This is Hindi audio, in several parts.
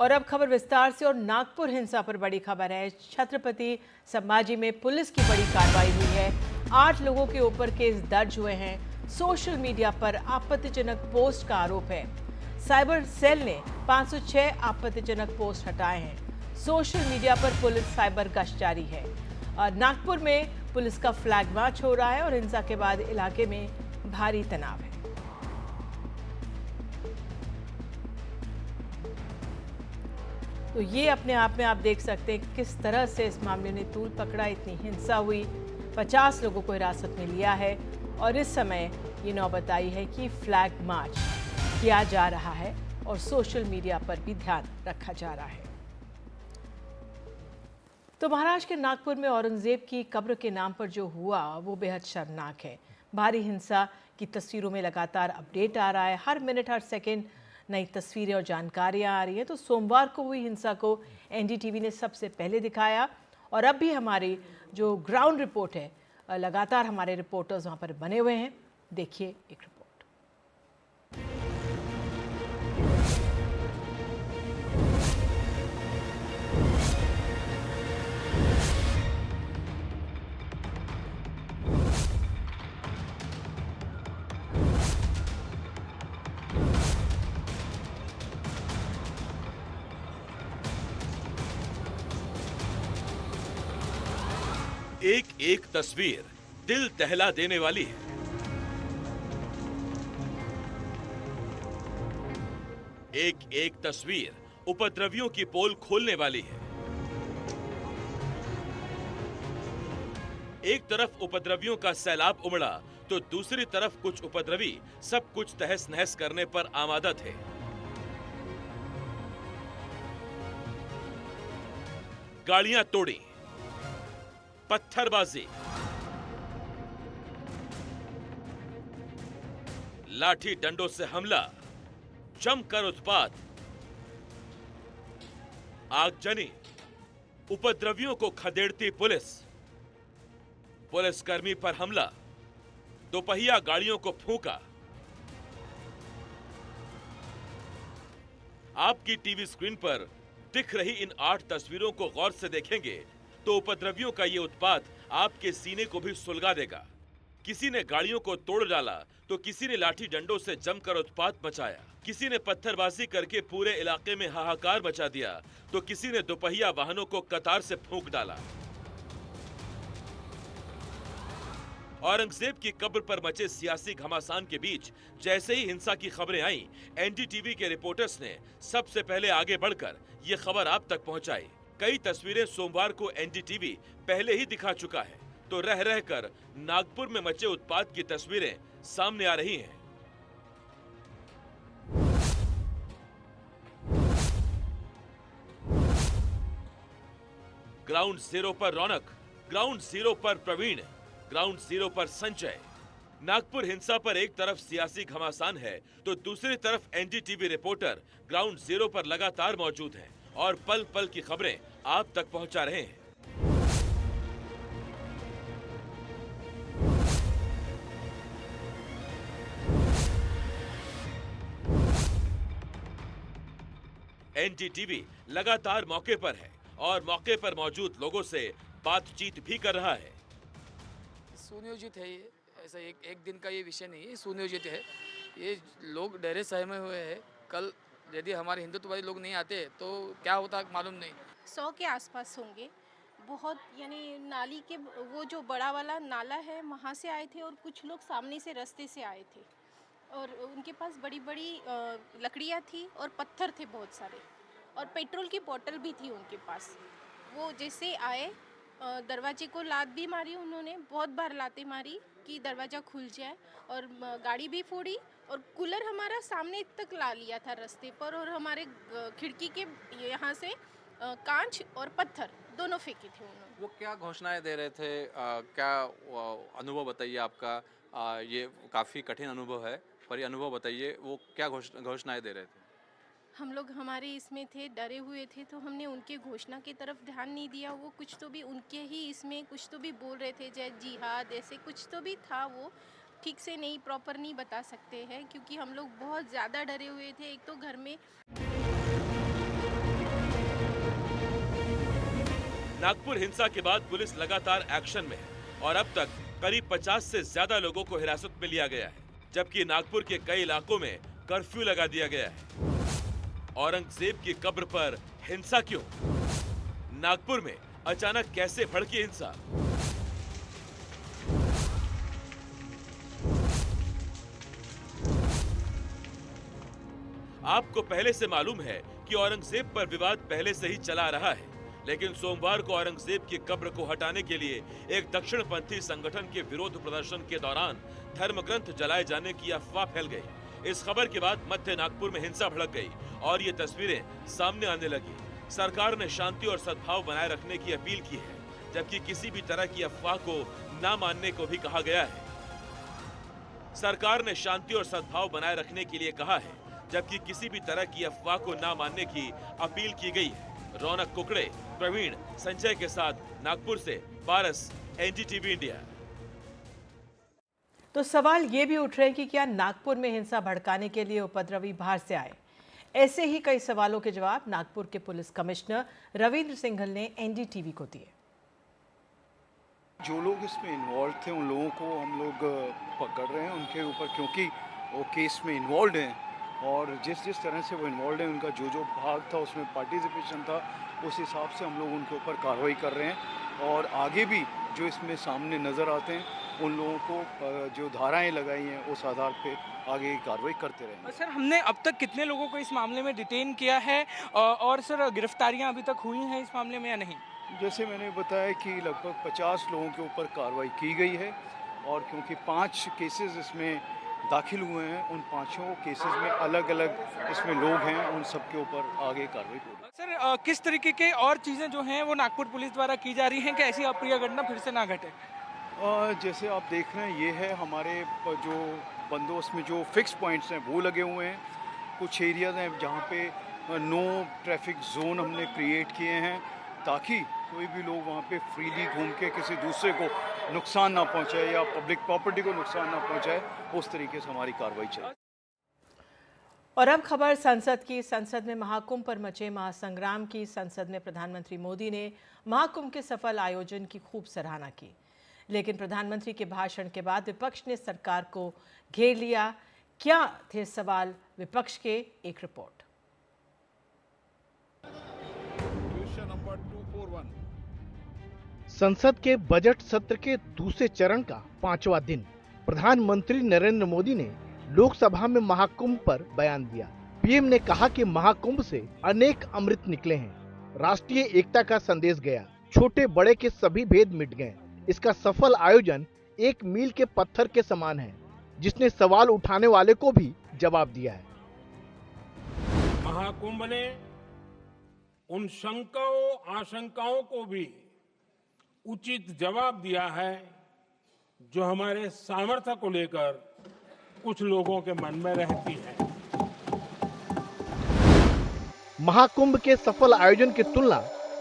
और अब खबर विस्तार से। और नागपुर हिंसा पर बड़ी खबर है। छत्रपति संभाजी में पुलिस की बड़ी कार्रवाई हुई है। 8 लोगों के ऊपर केस दर्ज हुए हैं। सोशल मीडिया पर आपत्तिजनक पोस्ट का आरोप है। साइबर सेल ने 506 आपत्तिजनक पोस्ट हटाए हैं। सोशल मीडिया पर पुलिस साइबर गश्त जारी है। और नागपुर में पुलिस का फ्लैग मार्च हो रहा है और हिंसा के बाद इलाके में भारी तनाव है। तो ये अपने आप में आप देख सकते हैं किस तरह से इस मामले ने तूल पकड़ा। इतनी हिंसा हुई, 50 लोगों को हिरासत में लिया है और इस समय ये नौबत आई है कि फ्लैग मार्च किया जा रहा है और सोशल मीडिया पर भी ध्यान रखा जा रहा है। तो महाराष्ट्र के नागपुर में औरंगजेब की कब्र के नाम पर जो हुआ वो बेहद शर्मनाक है। भारी हिंसा की तस्वीरों में लगातार अपडेट आ रहा है। हर मिनट हर सेकंड नई तस्वीरें और जानकारियां आ रही हैं। तो सोमवार को हुई हिंसा को एनडीटीवी ने सबसे पहले दिखाया और अब भी हमारी जो ग्राउंड रिपोर्ट है, लगातार हमारे रिपोर्टर्स वहां पर बने हुए हैं। देखिए एक रिपोर्ट। एक एक तस्वीर दिल दहला देने वाली है। एक एक तस्वीर उपद्रवियों की पोल खोलने वाली है। एक तरफ उपद्रवियों का सैलाब उमड़ा तो दूसरी तरफ कुछ उपद्रवी सब कुछ तहस नहस करने पर आमादा थे। गाड़ियां तोड़ी, पत्थरबाजी, लाठी डंडों से हमला, जमकर उत्पात, आगजनी, उपद्रवियों को खदेड़ती पुलिस, पुलिसकर्मी पर हमला, दोपहिया गाड़ियों को फूंका। आपकी टीवी स्क्रीन पर दिख रही इन 8 तस्वीरों को गौर से देखेंगे तो उपद्रवियों का ये उत्पात आपके सीने को भी सुलगा देगा। किसी ने गाड़ियों को तोड़ डाला तो किसी ने लाठी डंडों से जमकर उत्पात मचाया, किसी ने पत्थरबाजी करके पूरे इलाके में हाहाकार मचा दिया तो किसी ने दोपहिया वाहनों को कतार से फूंक डाला। औरंगजेब की कब्र पर मचे सियासी घमासान के बीच जैसे ही हिंसा की खबरें आईं, एनडीटीवी के रिपोर्टर्स ने सबसे पहले आगे बढ़कर ये खबर आप तक पहुंचाई। कई तस्वीरें सोमवार को एनडीटीवी पहले ही दिखा चुका है, तो रह रहकर नागपुर में मचे उत्पात की तस्वीरें सामने आ रही हैं। ग्राउंड जीरो पर रौनक, ग्राउंड जीरो पर प्रवीण, ग्राउंड जीरो पर संजय। नागपुर हिंसा पर एक तरफ सियासी घमासान है तो दूसरी तरफ एनडीटीवी रिपोर्टर ग्राउंड जीरो पर लगातार मौजूद हैं और पल पल की खबरें आप तक पहुंचा रहे हैं। एनडीटीवी लगातार मौके पर है और मौके पर मौजूद लोगों से बातचीत भी कर रहा है। सुनियोजित है ये, ऐसा एक दिन का ये विषय नहीं है, सुनियोजित है। ये लोग डरे सहमे हुए हैं। कल यदि हमारे हिंदुत्ववादी लोग नहीं आते तो क्या होता मालूम नहीं। 100 के आसपास होंगे। बहुत यानी नाली के वो जो बड़ा वाला नाला है वहाँ से आए थे और कुछ लोग सामने से रास्ते से आए थे और उनके पास बड़ी बड़ी लकड़ियाँ थी और पत्थर थे बहुत सारे और पेट्रोल की बोतल भी थी उनके पास। वो जैसे आए दरवाजे को लात भी मारी उन्होंने, बहुत बार लातें मारी कि दरवाज़ा खुल जाए और गाड़ी भी फोड़ी और कूलर हमारा सामने तक ला लिया था रास्ते पर और हमारे खिड़की के यहाँ से कांच और पत्थर दोनों फेंके थे उन्होंने। वो क्या घोषणाएं दे रहे थे, क्या अनुभव बताइए आपका? ये काफ़ी कठिन अनुभव है, पर ये अनुभव बताइए, वो क्या घोषणाएं दे रहे थे? हम लोग हमारे इसमें थे, डरे हुए थे, तो हमने उनके घोषणा की तरफ ध्यान नहीं दिया। वो कुछ तो भी उनके ही इसमें कुछ तो भी बोल रहे थे, जय जिहाद ऐसे कुछ तो भी था। वो ठीक से नहीं प्रॉपर नहीं बता सकते हैं क्योंकि हम लोग बहुत ज़्यादा डरे हुए थे। एक तो घर में नागपुर हिंसा के बाद पुलिस लगातार एक्शन में है और अब तक करीब 50 से ज्यादा लोगों को हिरासत में लिया गया है, जबकि नागपुर के कई इलाकों में कर्फ्यू लगा दिया गया है। औरंगजेब की कब्र पर हिंसा क्यों? नागपुर में अचानक कैसे भड़की हिंसा? आपको पहले से मालूम है कि औरंगजेब पर विवाद पहले से ही चला रहा है, लेकिन सोमवार को औरंगजेब की कब्र को हटाने के लिए एक दक्षिणपंथी संगठन के विरोध प्रदर्शन के दौरान धर्मग्रंथ जलाए जाने की अफवाह फैल गई। इस खबर के बाद मध्य नागपुर में हिंसा भड़क गई और ये तस्वीरें सामने आने लगी। सरकार ने शांति और सद्भाव बनाए रखने की अपील की है, जबकि किसी भी तरह की अफवाह को न मानने को भी कहा गया है। सरकार ने शांति और सद्भाव बनाए रखने के लिए कहा है, जबकि किसी भी तरह की अफवाह को न मानने की अपील की गई है। रौनक कुकड़े, प्रवीण, संजय के साथ नागपुर से पारस, एनडीटीवी इंडिया। तो सवाल ये भी उठ रहे हैं कि क्या नागपुर में हिंसा भड़काने के लिए उपद्रवी बाहर से आए? ऐसे ही कई सवालों के जवाब नागपुर के पुलिस कमिश्नर रविंद्र सिंघल ने एनडीटीवी को दिए। जो लोग इसमें इन्वॉल्व थे उन लोगों को हम लोग पकड़ रहे हैं उनके ऊपर, क्योंकि वो केस में इन्वॉल्व हैं और जिस जिस तरह से वो इन्वॉल्व हैं उनका जो जो भाग था उसमें पार्टिसिपेशन था, उस हिसाब से हम लोग उनके ऊपर कार्रवाई कर रहे हैं। और आगे भी जो इसमें सामने नज़र आते हैं उन लोगों को जो धाराएं लगाई हैं उस आधार पे आगे कार्रवाई करते रहेंगे। सर, हमने अब तक कितने लोगों को इस मामले में डिटेन किया है और सर गिरफ्तारियां अभी तक हुई हैं इस मामले में या नहीं? जैसे मैंने बताया कि लगभग 50 लोगों के ऊपर कार्रवाई की गई है और क्योंकि 5 केसेस इसमें दाखिल हुए हैं, उन 5 केसेस में अलग अलग इसमें लोग हैं, उन सब के ऊपर आगे कार्रवाई होगी। सर, किस तरीके के और चीज़ें जो हैं वो नागपुर पुलिस द्वारा की जा रही हैं कि ऐसी अप्रिय घटना फिर से ना घटे? जैसे आप देख रहे हैं ये है हमारे जो बंदोबस्त में जो फिक्स पॉइंट्स हैं वो लगे हुए हैं। कुछ एरियाज हैं जहाँ पे नो ट्रैफिक जोन हमने क्रिएट किए हैं ताकि कोई भी लोग वहाँ पे फ्रीली घूम के किसी दूसरे को नुकसान ना पहुँचाए या पब्लिक प्रॉपर्टी को नुकसान ना पहुँचाए, उस तरीके से हमारी कार्रवाई चले। और अब खबर संसद की। संसद में महाकुंभ पर मचे महासंग्राम की। संसद में प्रधानमंत्री मोदी ने महाकुंभ के सफल आयोजन की खूब सराहना की, लेकिन प्रधानमंत्री के भाषण के बाद विपक्ष ने सरकार को घेर लिया। क्या थे सवाल विपक्ष के? एक रिपोर्ट। संसद के बजट सत्र के दूसरे चरण का 5वां दिन प्रधानमंत्री नरेंद्र मोदी ने लोकसभा में महाकुंभ पर बयान दिया। पीएम ने कहा कि महाकुंभ से अनेक अमृत निकले हैं, राष्ट्रीय एकता का संदेश गया, छोटे बड़े के सभी भेद मिट गए। इसका सफल आयोजन एक मील के पत्थर के समान है, जिसने सवाल उठाने वाले को भी जवाब दिया है। महाकुंभ ने उन शंकाओं आशंकाओं को भी उचित जवाब दिया है जो हमारे सामर्थ्य को लेकर कुछ लोगों के मन में रहती है। महाकुंभ के सफल आयोजन की तुलना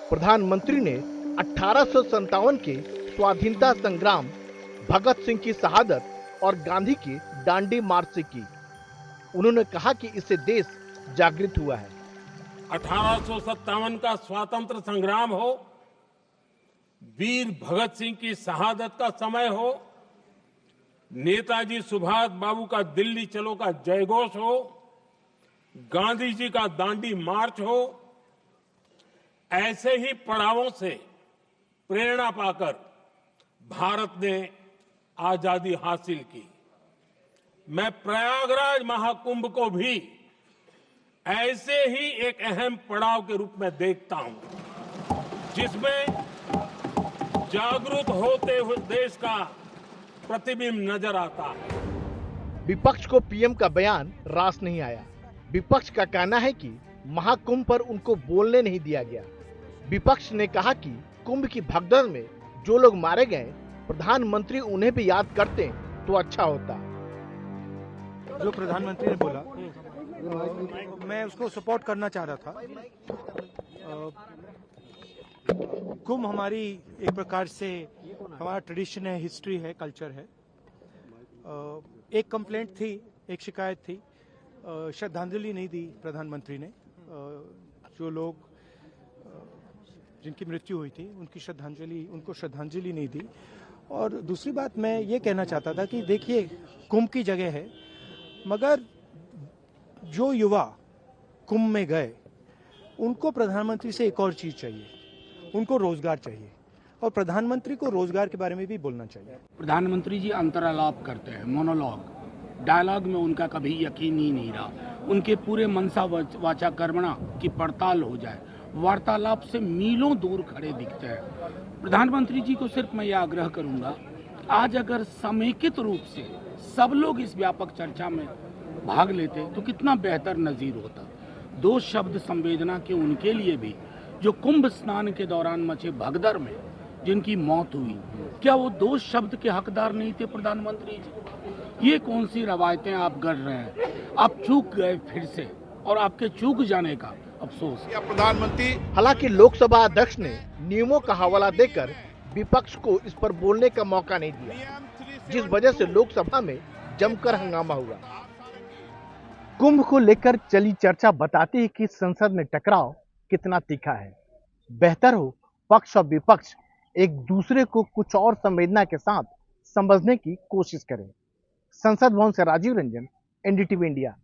प्रधानमंत्री ने 1857 के स्वाधीनता संग्राम, भगत सिंह की शहादत और गांधी की दांडी मार्च से की। उन्होंने कहा कि इससे देश जागृत हुआ है। 1857 का स्वतंत्र संग्राम हो, वीर भगत सिंह की शहादत का समय हो, नेताजी सुभाष बाबू का दिल्ली चलो का जयघोष हो, गांधी जी का दांडी मार्च हो, ऐसे ही पड़ावों से प्रेरणा पाकर भारत ने आजादी हासिल की। मैं प्रयागराज महाकुंभ को भी ऐसे ही एक अहम पड़ाव के रूप में देखता हूं, जिसमें जागरूक होते हुए देश का प्रतिबिंब नजर आता है। विपक्ष को पीएम का बयान रास नहीं आया। विपक्ष का कहना है कि महाकुंभ पर उनको बोलने नहीं दिया गया। विपक्ष ने कहा कि कुंभ की भगदड़ में जो लोग मारे गए, प्रधानमंत्री उन्हें भी याद करते तो अच्छा होता। जो प्रधानमंत्री ने बोला मैं उसको सपोर्ट करना चाह रहा था। कुंभ हमारी एक प्रकार से हमारा ट्रेडिशन है, हिस्ट्री है, कल्चर है। एक कंप्लेंट थी, एक शिकायत थी, श्रद्धांजलि नहीं दी प्रधानमंत्री ने। जो लोग जिनकी मृत्यु हुई थी उनको श्रद्धांजलि नहीं दी। और दूसरी बात मैं ये कहना चाहता था कि देखिए, कुंभ की जगह है, मगर जो युवा कुंभ में गए उनको प्रधानमंत्री से एक और चीज चाहिए, उनको रोजगार चाहिए, और प्रधानमंत्री को रोजगार के बारे में भी बोलना चाहिए। प्रधानमंत्री जी अंतरालाप करते हैं, मोनोलॉग, डायलॉग में उनका कभी यकीन ही नहीं रहा। उनके पूरे मनसा वाचा कर्मणा की पड़ताल हो जाए, वार्तालाप से मीलों दूर खड़े दिखते हैं। प्रधानमंत्री जी को सिर्फ मैं यह आग्रह करूंगा, आज अगर समेकित रूप से सब लोग इस व्यापक चर्चा में भाग लेते तो कितना बेहतर नजीर होता। 2 शब्द संवेदना के उनके लिए भी जो कुंभ स्नान के दौरान मचे भगदड़ में जिनकी मौत हुई, क्या वो 2 शब्द के हकदार नहीं थे प्रधानमंत्री जी? ये कौन सी रवायतें आप गढ़ रहे हैं? आप चूक गए फिर से, और आपके चूक जाने का अफसोस। प्रधानमंत्री हालांकि लोकसभा अध्यक्ष ने नियमों का हवाला देकर विपक्ष को इस पर बोलने का मौका नहीं दिया, जिस वजह से लोकसभा में जमकर हंगामा हुआ। कुंभ को लेकर चली चर्चा बताती है कि संसद में टकराव कितना तीखा है। बेहतर हो पक्ष और विपक्ष एक दूसरे को कुछ और संवेदना के साथ समझने की कोशिश करें। संसद भवन से राजीव रंजन, एनडीटीवी इंडिया।